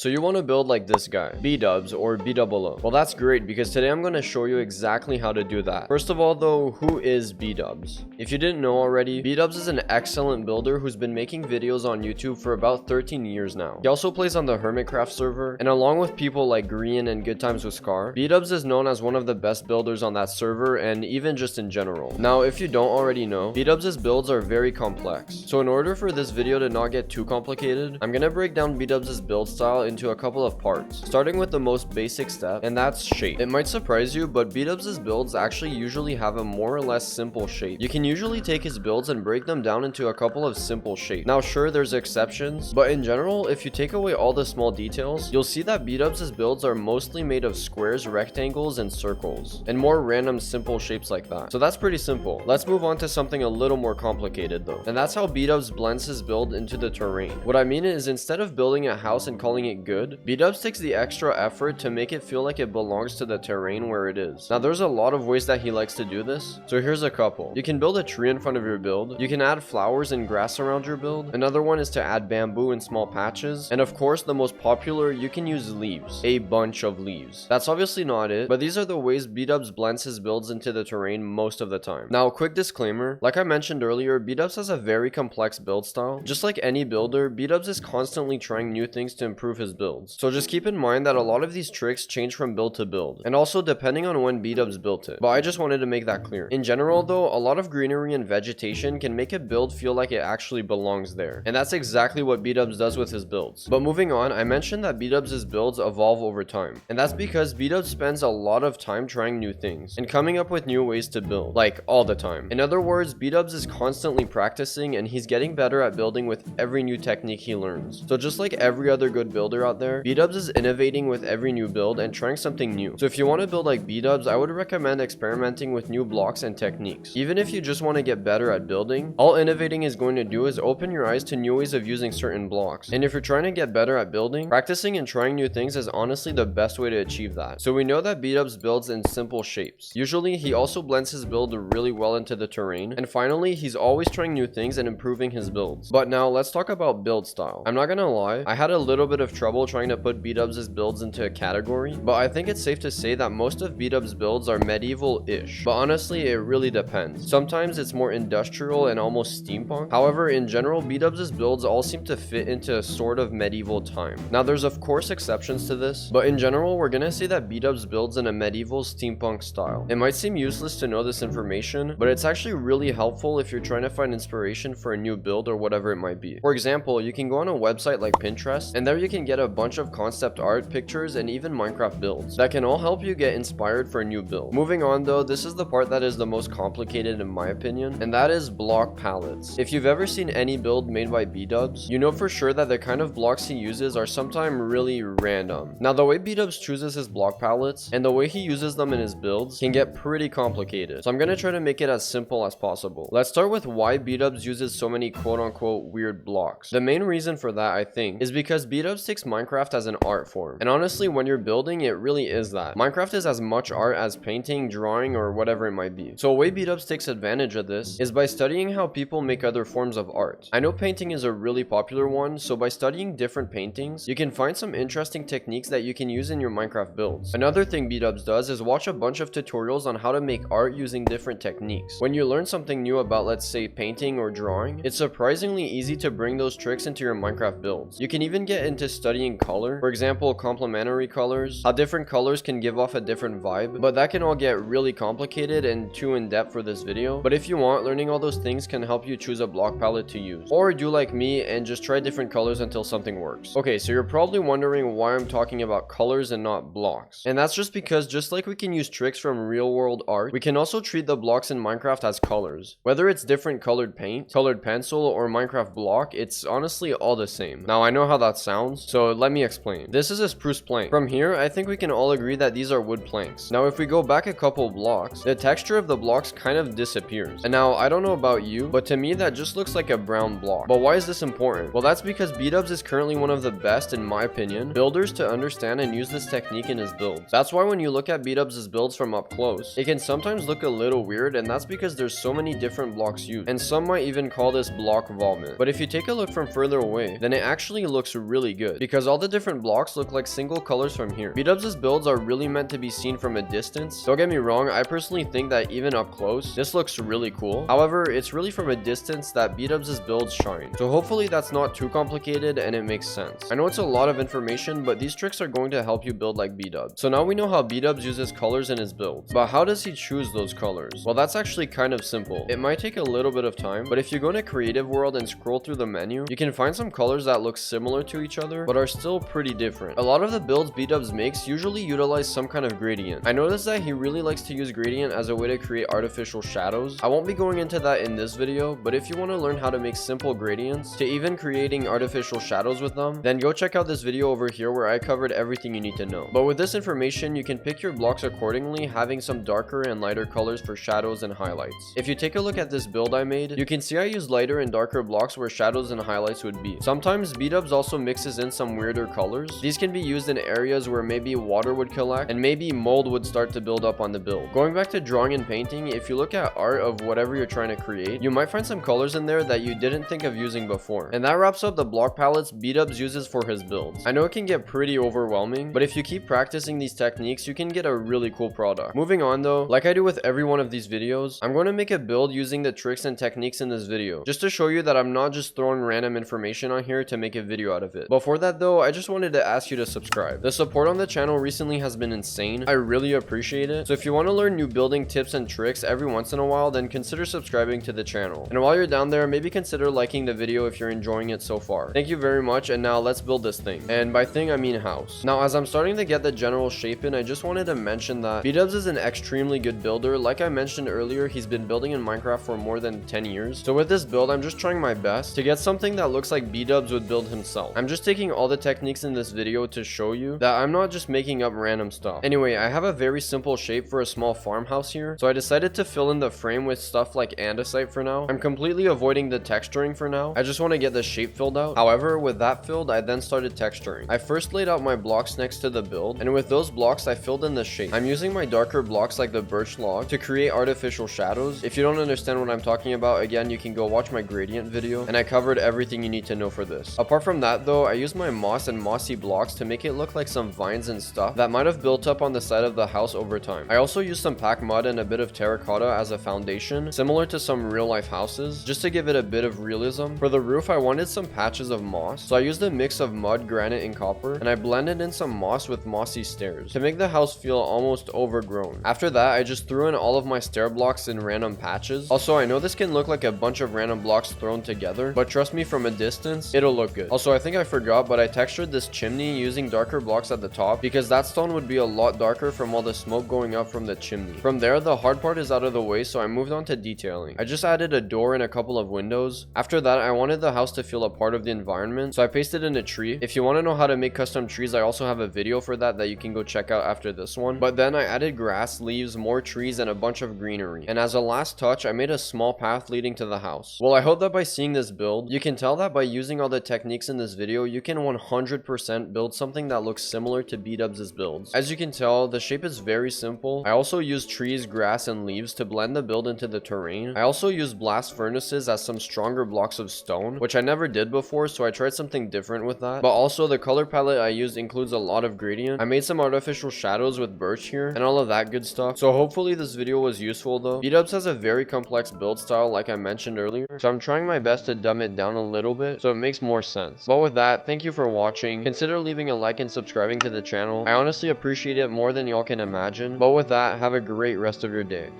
So you want to build like this guy, Bdubs or BdoubleO. Well, that's great because today I'm going to show you exactly how to do that. First of all though, who is Bdubs? If you didn't know already, Bdubs is an excellent builder who's been making videos on YouTube for about 13 years now. He also plays on the Hermitcraft server, and along with people like Green and Good Times with Scar, Bdubs is known as one of the best builders on that server and even just in general. Now, if you don't already know, Bdubs' builds are very complex. So in order for this video to not get too complicated, I'm going to break down Bdubs' build style into a couple of parts, starting with the most basic step, and that's shape. It might surprise you, but Bdubs' builds actually usually have a more or less simple shape. You can usually take his builds and break them down into a couple of simple shapes. Now sure, there's exceptions, but in general, if you take away all the small details, you'll see that Bdubs' builds are mostly made of squares, rectangles, and circles, and more random simple shapes like that. So that's pretty simple. Let's move on to something a little more complicated though, and that's how Bdubs blends his build into the terrain. What I mean is, instead of building a house and calling it good, Bdubs takes the extra effort to make it feel like it belongs to the terrain where it is. Now there's a lot of ways that he likes to do this, so here's a couple. You can build a tree in front of your build, you can add flowers and grass around your build, another one is to add bamboo in small patches, and of course the most popular, you can use leaves, a bunch of leaves. That's obviously not it, but these are the ways Bdubs blends his builds into the terrain most of the time. Now, quick disclaimer, like I mentioned earlier, Bdubs has a very complex build style. Just like any builder, Bdubs is constantly trying new things to improve his builds. So just keep in mind that a lot of these tricks change from build to build, and also depending on when Bdubs built it. But I just wanted to make that clear. In general though, a lot of greenery and vegetation can make a build feel like it actually belongs there, and that's exactly what Bdubs does with his builds. But moving on, I mentioned that Bdubs' builds evolve over time, and that's because Bdubs spends a lot of time trying new things and coming up with new ways to build, like all the time. In other words, Bdubs is constantly practicing and he's getting better at building with every new technique he learns. So just like every other good builder out there, Bdubs is innovating with every new build and trying something new. So if you want to build like Bdubs, I would recommend experimenting with new blocks and techniques. Even if you just want to get better at building, all innovating is going to do is open your eyes to new ways of using certain blocks. And if you're trying to get better at building, practicing and trying new things is honestly the best way to achieve that. So we know that Bdubs builds in simple shapes. Usually he also blends his build really well into the terrain. And finally, he's always trying new things and improving his builds. But now let's talk about build style. I'm not gonna lie, I had a little bit of trouble trying to put Bdubs' builds into a category, but I think it's safe to say that most of Bdubs' builds are medieval-ish. But honestly, it really depends. Sometimes it's more industrial and almost steampunk. However, in general, Bdubs' builds all seem to fit into a sort of medieval time. Now there's of course exceptions to this, but in general, we're gonna say that Bdubs builds in a medieval steampunk style. It might seem useless to know this information, but it's actually really helpful if you're trying to find inspiration for a new build or whatever it might be. For example, you can go on a website like Pinterest, and there you can get a bunch of concept art, pictures, and even Minecraft builds that can all help you get inspired for a new build. Moving on though, this is the part that is the most complicated in my opinion, and that is block palettes. If you've ever seen any build made by Bdubs, you know for sure that the kind of blocks he uses are sometimes really random. Now the way Bdubs chooses his block palettes and the way he uses them in his builds can get pretty complicated, so I'm gonna try to make it as simple as possible. Let's start with why Bdubs uses so many quote-unquote weird blocks. The main reason for that, I think, is because Bdubs takes Minecraft as an art form, and honestly, when you're building, it really is that. Minecraft is as much art as painting, drawing, or whatever it might be. So a way Bdubs takes advantage of this is by studying how people make other forms of art. I know painting is a really popular one, so by studying different paintings, you can find some interesting techniques that you can use in your Minecraft builds. Another thing Bdubs does is watch a bunch of tutorials on how to make art using different techniques. When you learn something new about, let's say, painting or drawing, it's surprisingly easy to bring those tricks into your Minecraft builds. You can even get into studying color, for example, complementary colors, how different colors can give off a different vibe, but that can all get really complicated and too in-depth for this video. But if you want, learning all those things can help you choose a block palette to use, or do like me and just try different colors until something works. Okay, so you're probably wondering why I'm talking about colors and not blocks, and that's just because just like we can use tricks from real world art, we can also treat the blocks in Minecraft as colors. Whether it's different colored paint, colored pencil, or Minecraft block, it's honestly all the same. Now I know how that sounds, so let me explain. This is a spruce plank. From here, I think we can all agree that these are wood planks. Now if we go back a couple blocks, the texture of the blocks kind of disappears. And now I don't know about you, but to me that just looks like a brown block. But why is this important? Well, that's because Bdubs is currently one of the best, in my opinion, builders to understand and use this technique in his builds. That's why when you look at Bdubs' builds from up close, it can sometimes look a little weird, and that's because there's so many different blocks used, and some might even call this block vomit. But if you take a look from further away, then it actually looks really good, because all the different blocks look like single colors from here. Bdubs' builds are really meant to be seen from a distance. Don't get me wrong, I personally think that even up close, this looks really cool. However, it's really from a distance that Bdubs' builds shine. So hopefully that's not too complicated and it makes sense. I know it's a lot of information, but these tricks are going to help you build like Bdubs. So now we know how Bdubs uses colors in his builds. But how does he choose those colors? Well, that's actually kind of simple. It might take a little bit of time, but if you go to Creative World and scroll through the menu, you can find some colors that look similar to each other, but are still pretty different. A lot of the builds Bdubs makes usually utilize some kind of gradient. I noticed that he really likes to use gradient as a way to create artificial shadows. I won't be going into that in this video, but if you want to learn how to make simple gradients to even creating artificial shadows with them, then go check out this video over here where I covered everything you need to know. But with this information, you can pick your blocks accordingly, having some darker and lighter colors for shadows and highlights. If you take a look at this build I made, you can see I use lighter and darker blocks where shadows and highlights would be. Sometimes Bdubs also mixes in some weirder colors. These can be used in areas where maybe water would collect and maybe mold would start to build up on the build. Going back to drawing and painting, if you look at art of whatever you're trying to create, you might find some colors in there that you didn't think of using before. And that wraps up the block palettes Bdubs uses for his builds. I know it can get pretty overwhelming, but if you keep practicing these techniques, you can get a really cool product. Moving on though, like I do with every one of these videos, I'm going to make a build using the tricks and techniques in this video, just to show you that I'm not just throwing random information on here to make a video out of it. Before that though, I just wanted to ask you to subscribe. The support on the channel recently has been insane. I really appreciate it. So if you want to learn new building tips and tricks every once in a while, then consider subscribing to the channel. And while you're down there, maybe consider liking the video if you're enjoying it so far. Thank you very much, and now let's build this thing. And by thing, I mean house. Now, as I'm starting to get the general shape in, I just wanted to mention that Bdubs is an extremely good builder. Like I mentioned earlier, he's been building in Minecraft for more than 10 years. So with this build, I'm just trying my best to get something that looks like Bdubs would build himself. I'm just taking all the techniques in this video to show you that I'm not just making up random stuff. Anyway, I have a very simple shape for a small farmhouse here, so I decided to fill in the frame with stuff like andesite for now. I'm completely avoiding the texturing for now. I just want to get the shape filled out. However, with that filled, I then started texturing. I first laid out my blocks next to the build, and with those blocks, I filled in the shape. I'm using my darker blocks like the birch log to create artificial shadows. If you don't understand what I'm talking about, again, you can go watch my gradient video, and I covered everything you need to know for this. Apart from that though, I used my moss and mossy blocks to make it look like some vines and stuff that might have built up on the side of the house over time. I also used some packed mud and a bit of terracotta as a foundation, similar to some real life houses, just to give it a bit of realism. For the roof, I wanted some patches of moss, so I used a mix of mud, granite, and copper, and I blended in some moss with mossy stairs to make the house feel almost overgrown. After that, I just threw in all of my stair blocks in random patches. Also, I know this can look like a bunch of random blocks thrown together, but trust me, from a distance, it'll look good. Also, I think I forgot, but I textured this chimney using darker blocks at the top because that stone would be a lot darker from all the smoke going up from the chimney. From there, the hard part is out of the way, so I moved on to detailing. I just added a door and a couple of windows. After that, I wanted the house to feel a part of the environment, so I pasted in a tree. If you want to know how to make custom trees, I also have a video for that you can go check out after this one. But then I added grass, leaves, more trees, and a bunch of greenery. And as a last touch, I made a small path leading to the house. Well, I hope that by seeing this build, you can tell that by using all the techniques in this video, you can 100% build something that looks similar to Bdubs' builds. As you can tell, the shape is very simple. I also used trees, grass, and leaves to blend the build into the terrain. I also used blast furnaces as some stronger blocks of stone, which I never did before, so I tried something different with that. But also, the color palette I used includes a lot of gradient. I made some artificial shadows with birch here, and all of that good stuff. So hopefully this video was useful though. Bdubs has a very complex build style like I mentioned earlier, so I'm trying my best to dumb it down a little bit so it makes more sense. But with that, thank you for watching. Consider leaving a like and subscribing to the channel. I honestly appreciate it more than y'all can imagine. But with that, have a great rest of your day.